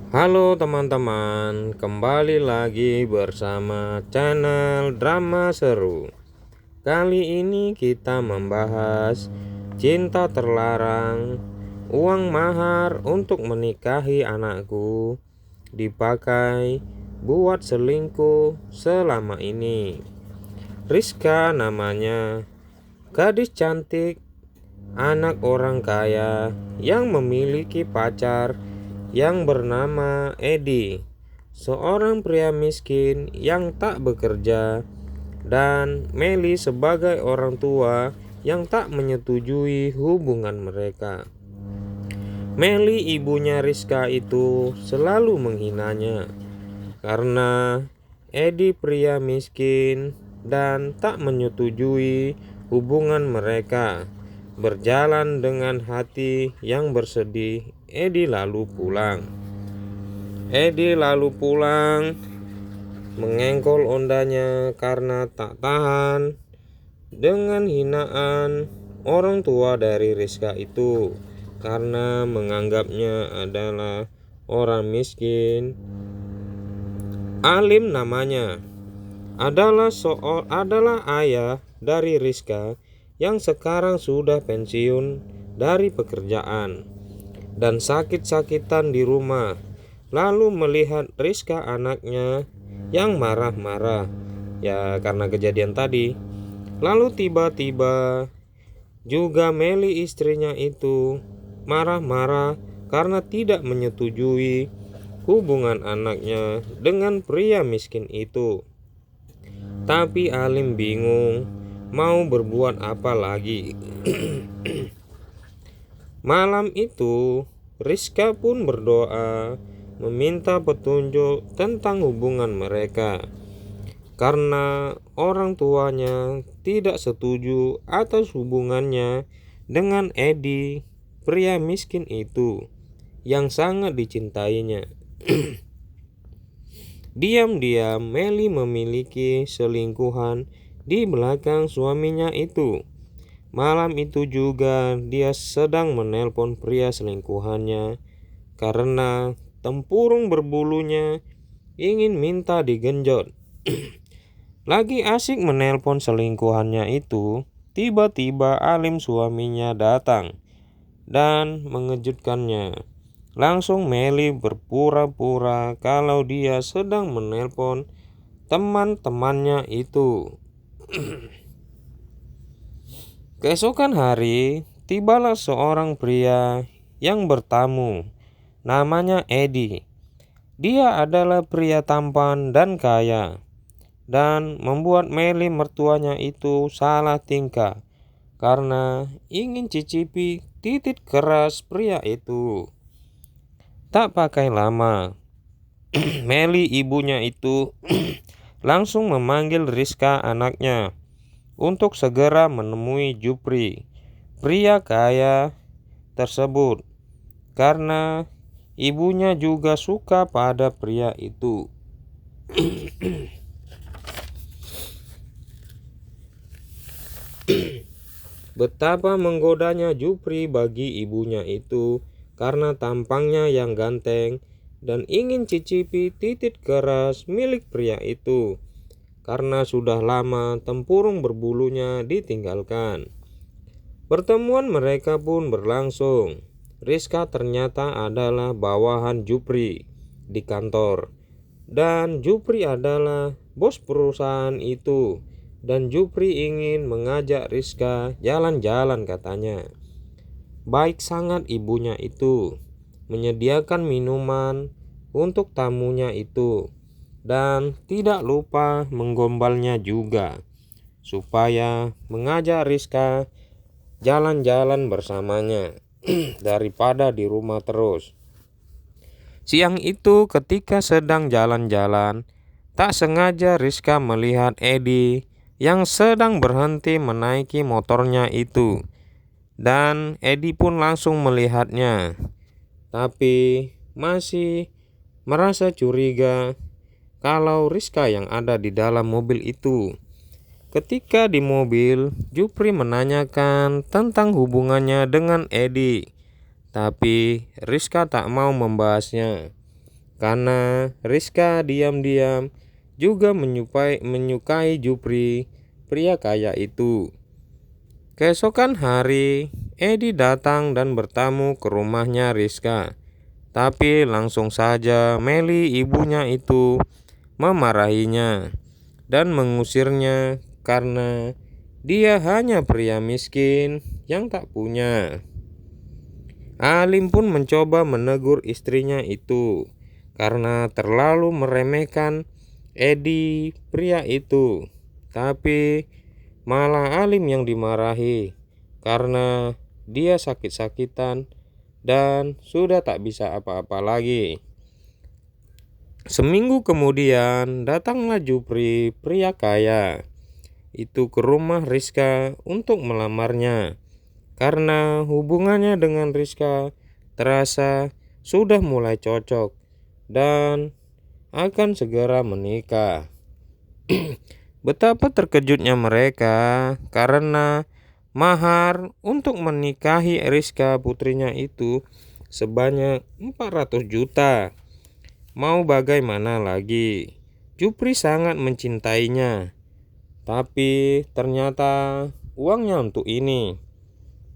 Halo teman-teman, kembali lagi bersama channel Drama Seru. Kali ini kita membahas cinta terlarang, uang mahar untuk menikahi anakku dipakai buat selingkuh selama ini. Rizka namanya, gadis cantik, anak orang kaya yang memiliki pacar yang bernama Edi, seorang pria miskin yang tak bekerja, dan Meli sebagai orang tua yang tak menyetujui hubungan mereka. Meli, ibunya Rizka, itu selalu menghinanya karena Edi pria miskin dan tak menyetujui hubungan mereka. Berjalan dengan hati yang bersedih, Edi lalu pulang mengengkol ondanya karena tak tahan dengan hinaan orang tua dari Rizka itu, karena menganggapnya adalah orang miskin. Alim namanya, adalah ayah dari Rizka yang sekarang sudah pensiun dari pekerjaan dan sakit-sakitan di rumah. Lalu melihat Rizka anaknya yang marah-marah ya karena kejadian tadi. Lalu tiba-tiba juga Meli, istrinya itu, marah-marah karena tidak menyetujui hubungan anaknya dengan pria miskin itu. Tapi Alim bingung mau berbuat apa lagi. Malam itu Rizka pun berdoa meminta petunjuk tentang hubungan mereka, karena orang tuanya tidak setuju atas hubungannya dengan Edi, pria miskin itu yang sangat dicintainya. Diam-diam Meli memiliki selingkuhan di belakang suaminya itu. Malam itu juga dia sedang menelpon pria selingkuhannya karena tempurung berbulunya ingin minta digenjot. Lagi asik menelpon selingkuhannya itu, tiba-tiba Alim suaminya datang dan mengejutkannya. Langsung Meli berpura-pura kalau dia sedang menelpon teman-temannya itu. Keesokan hari, tibalah seorang pria yang bertamu. Namanya Edi. Dia adalah pria tampan dan kaya, dan membuat Meli mertuanya itu salah tingkah karena ingin cicipi titik keras pria itu. Tak pakai lama, Meli, ibunya itu, langsung memanggil Rizka anaknya untuk segera menemui Jupri, pria kaya tersebut, karena ibunya juga suka pada pria itu. Betapa menggodanya Jupri bagi ibunya itu karena tampangnya yang ganteng dan ingin cicipi titik keras milik pria itu, karena sudah lama tempurung berbulunya ditinggalkan. Pertemuan mereka pun berlangsung. Rizka ternyata adalah bawahan Jupri di kantor, dan Jupri adalah bos perusahaan itu. Dan Jupri ingin mengajak Rizka jalan-jalan katanya. Baik sangat ibunya itu, menyediakan minuman untuk tamunya itu, dan tidak lupa menggombalnya juga, supaya mengajak Rizka jalan-jalan bersamanya daripada di rumah terus. Siang itu ketika sedang jalan-jalan, tak sengaja Rizka melihat Edi yang sedang berhenti menaiki motornya itu. Dan Edi pun langsung melihatnya, tapi masih merasa curiga kalau Rizka yang ada di dalam mobil itu. Ketika di mobil, Jupri menanyakan tentang hubungannya dengan Edi, tapi Rizka tak mau membahasnya. karena Rizka diam-diam juga menyukai Jupri, pria kaya itu. Keesokan hari, Edi datang dan bertamu ke rumahnya Rizka. Tapi langsung saja Meli ibunya itu memarahinya dan mengusirnya karena dia hanya pria miskin yang tak punya. Alim pun mencoba menegur istrinya itu karena terlalu meremehkan Edi, pria itu. Tapi malah Alim yang dimarahi karena dia sakit-sakitan dan sudah tak bisa apa-apa lagi. Seminggu kemudian datanglah Jupri, pria kaya itu ke rumah Rizka untuk melamarnya karena hubungannya dengan Rizka terasa sudah mulai cocok dan akan segera menikah. Betapa terkejutnya mereka karena mahar untuk menikahi Rizka putrinya itu sebanyak 400 juta. Mau bagaimana lagi? Jupri sangat mencintainya. Tapi ternyata uangnya untuk ini.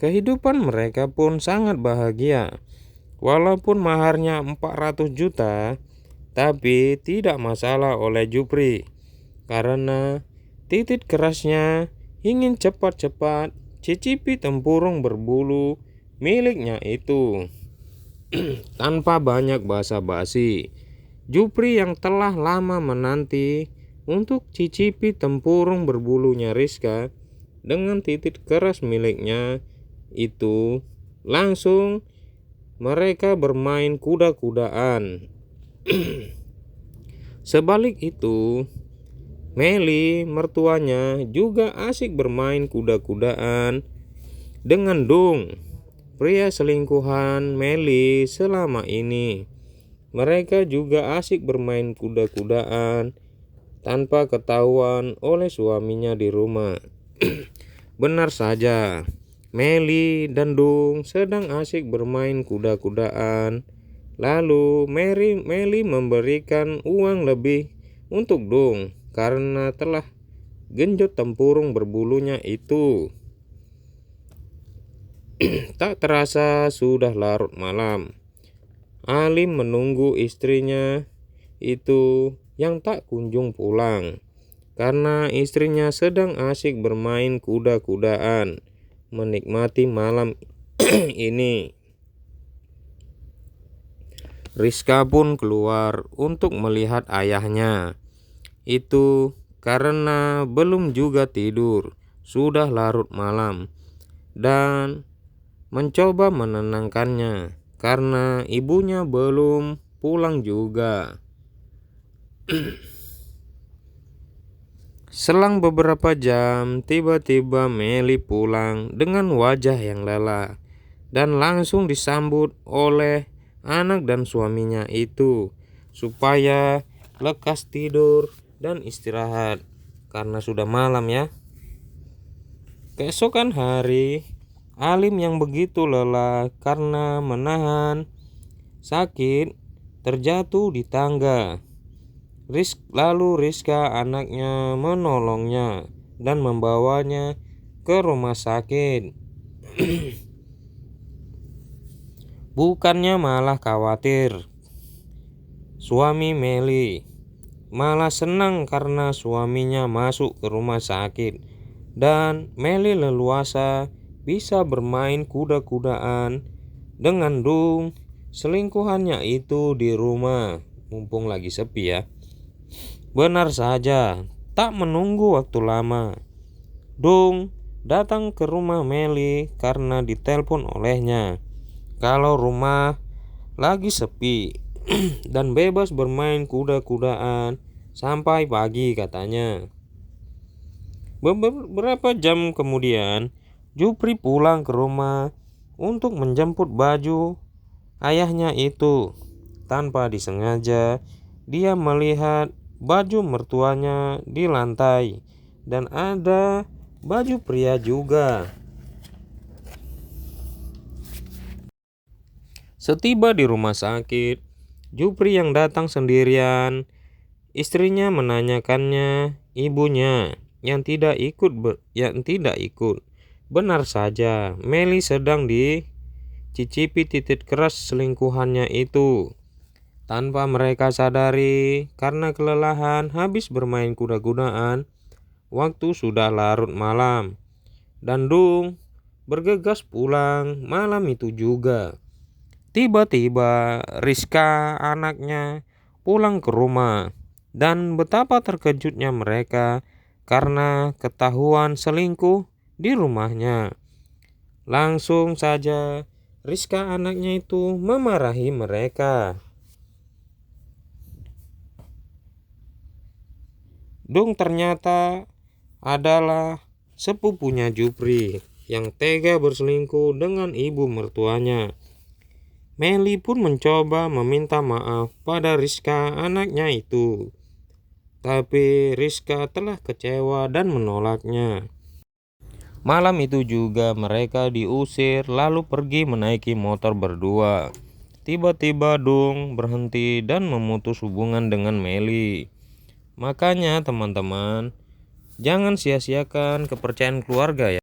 Kehidupan mereka pun sangat bahagia. Walaupun maharnya 400 juta, tapi tidak masalah oleh Jupri. Karena titik kerasnya ingin cepat-cepat cicipi tempurung berbulu miliknya itu. Tanpa banyak basa-basi, Jupri yang telah lama menanti untuk cicipi tempurung berbulunya Rizka dengan titik keras miliknya itu, langsung mereka bermain kuda-kudaan. Sebalik itu, Meli mertuanya juga asik bermain kuda-kudaan dengan Dung, pria selingkuhan Meli selama ini. Mereka juga asik bermain kuda-kudaan tanpa ketahuan oleh suaminya di rumah. Benar saja, Meli dan Dung sedang asik bermain kuda-kudaan. Lalu Meli memberikan uang lebih untuk Dung karena telah genjot tempurung berbulunya itu. Tak terasa sudah larut malam. Alim menunggu istrinya itu yang tak kunjung pulang karena istrinya sedang asik bermain kuda-kudaan, menikmati malam ini. Rizka pun keluar untuk melihat ayahnya itu karena belum juga tidur, sudah larut malam, dan mencoba menenangkannya karena ibunya belum pulang juga. Selang beberapa jam, tiba-tiba Meli pulang dengan wajah yang lelah dan langsung disambut oleh anak dan suaminya itu supaya lekas tidur dan istirahat karena sudah malam ya. Keesokan hari, Alim yang begitu lelah karena menahan sakit terjatuh di tangga. Lalu Rizka anaknya menolongnya dan membawanya ke rumah sakit. Bukannya malah khawatir, suami Meli malah senang karena suaminya masuk ke rumah sakit dan Meli leluasa bisa bermain kuda-kudaan dengan Dung, selingkuhannya itu di rumah, mumpung lagi sepi ya. Benar saja, tak menunggu waktu lama, Dung datang ke rumah Meli karena ditelepon olehnya kalau rumah lagi sepi dan bebas bermain kuda-kudaan sampai pagi katanya. Beberapa jam kemudian, Jupri pulang ke rumah untuk menjemput baju ayahnya itu. Tanpa disengaja, dia melihat baju mertuanya di lantai dan ada baju pria juga. Setiba di rumah sakit, Jupri yang datang sendirian. Istrinya menanyakannya ibunya yang tidak ikut. Benar saja, Meli sedang dicicipi titik keras selingkuhannya itu. Tanpa mereka sadari, karena kelelahan habis bermain kuda-kudaan, waktu sudah larut malam. Dan Dung bergegas pulang malam itu juga. Tiba-tiba Rizka anaknya pulang ke rumah. Dan betapa terkejutnya mereka karena ketahuan selingkuh di rumahnya. Langsung saja Rizka anaknya itu memarahi mereka. Dung ternyata adalah sepupunya Jupri yang tega berselingkuh dengan ibu mertuanya. Meli pun mencoba meminta maaf pada Rizka anaknya itu. Tapi Rizka telah kecewa dan menolaknya. Malam itu juga mereka diusir lalu pergi menaiki motor berdua. Tiba-tiba Dung berhenti dan memutus hubungan dengan Meli. Makanya teman-teman, jangan sia-siakan kepercayaan keluarga ya.